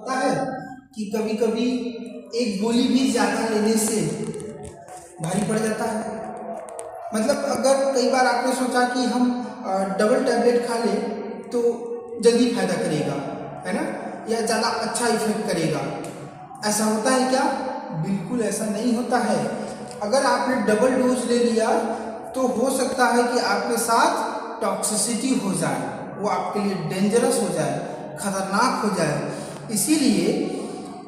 होता है कि कभी कभी एक गोली भी ज़्यादा लेने से भारी पड़ जाता है। मतलब अगर कई बार आपने सोचा कि हम डबल टैबलेट खा लें तो जल्दी फायदा करेगा, है ना, या ज़्यादा अच्छा इफेक्ट करेगा। ऐसा होता है क्या? बिल्कुल ऐसा नहीं होता है। अगर आपने डबल डोज ले लिया तो हो सकता है कि आपके साथ टॉक्सिसिटी हो जाए, वो आपके लिए डेंजरस हो जाए, खतरनाक हो जाए। इसीलिए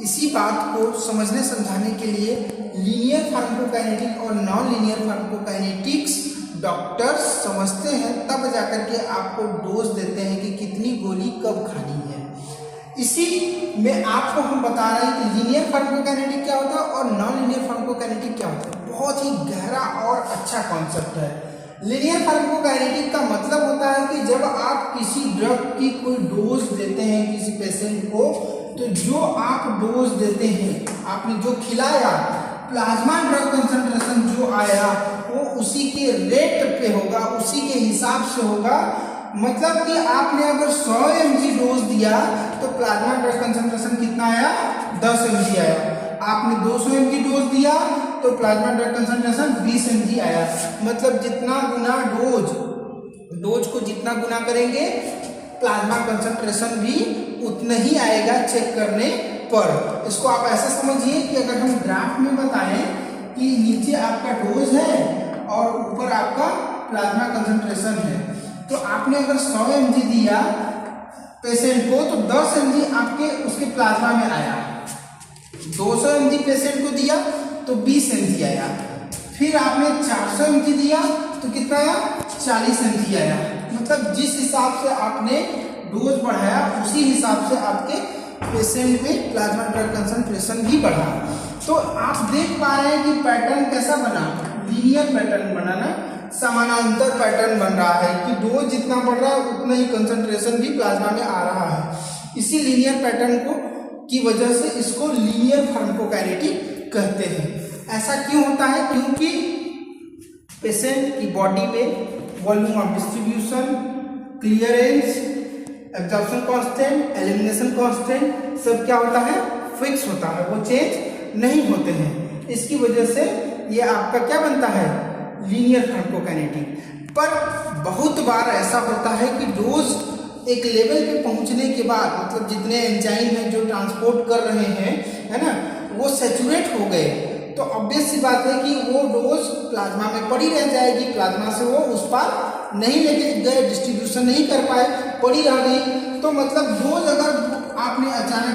इसी बात को समझने समझाने के लिए लीनियर फार्माकोकाइनेटिक और नॉन लीनियर फार्माकोकाइनेटिक्स डॉक्टर्स समझते हैं, तब जाकर के आपको डोज देते हैं कि कितनी गोली कब खानी है। इसी में आपको हम बता रहे हैं कि लीनियर फार्माकोकाइनेटिक क्या होता है और नॉन लीनियर फार्माकोकाइनेटिक क्या होता है। बहुत ही गहरा और अच्छा कॉन्सेप्ट है। लीनियर फार्माकोकाइनेटिक का मतलब होता है कि जब आप किसी ड्रग की कोई डोज देते हैं किसी पेशेंट को, तो जो आप डोज देते हैं, आपने जो खिलाया, प्लाज्मा ड्रग कंसंट्रेशन जो आया वो उसी के रेट पे होगा, उसी के हिसाब से होगा। मतलब कि आपने अगर 100 mg डोज दिया तो प्लाज्मा ड्रग कंसंट्रेशन कितना आया? 10 mg आया। आपने 200 mg डोज दिया तो प्लाज्मा ड्रग कंसंट्रेशन 20 mg आया। मतलब जितना गुना डोज को जितना गुना करेंगे प्लाज्मा कंसंट्रेशन भी उतना ही आएगा चेक करने पर। इसको आप ऐसे समझिए कि अगर हम ग्राफ में बताएं कि नीचे आपका डोज है और ऊपर आपका प्लाज्मा कंसंट्रेशन है, तो आपने अगर 100 mg दिया पेशेंट को तो 10 mg आपके उसके प्लाज्मा में आया। 200 mg पेशेंट को दिया तो 20 mg आया। फिर आपने 400 mg दिया तो कितना आया? 40 mg आया। मतलब जिस हिसाब से आपने डोज बढ़ाया उसी हिसाब से आपके पेशेंट में प्लाज्मा ड्रग कंसंट्रेशन भी बढ़ा। तो आप देख पा रहे हैं कि पैटर्न कैसा बना? लीनियर पैटर्न बना ना, समानांतर पैटर्न बन रहा है कि डोज जितना बढ़ रहा है उतना ही कंसंट्रेशन भी प्लाज्मा में आ रहा है। इसी लीनियर पैटर्न को की वजह से इसको लीनियर फार्माकोकाइनेटिक कहते हैं। ऐसा क्यों होता है? क्योंकि पेशेंट की बॉडी में volume of distribution, clearance, absorption constant, elimination constant सब क्या होता है? फिक्स होता है, वो चेंज नहीं होते हैं। इसकी वजह से ये आपका क्या बनता है? Linear pharmacokinetic. पर बहुत बार ऐसा होता है कि डोज एक लेवल पे पहुंचने के बाद, मतलब जितने एंजाइम हैं जो ट्रांसपोर्ट कर रहे हैं, है ना, वो सैचुरेट हो गए, तो ऑब्वियस सी बात है कि वो डोज प्लाज्मा में पड़ी रह जाएगी। प्लाज्मा से वो उस पार नहीं लेके गए, डिस्ट्रीब्यूशन नहीं कर पाए, पड़ी रह गई। तो मतलब डोज अगर आपने अचानक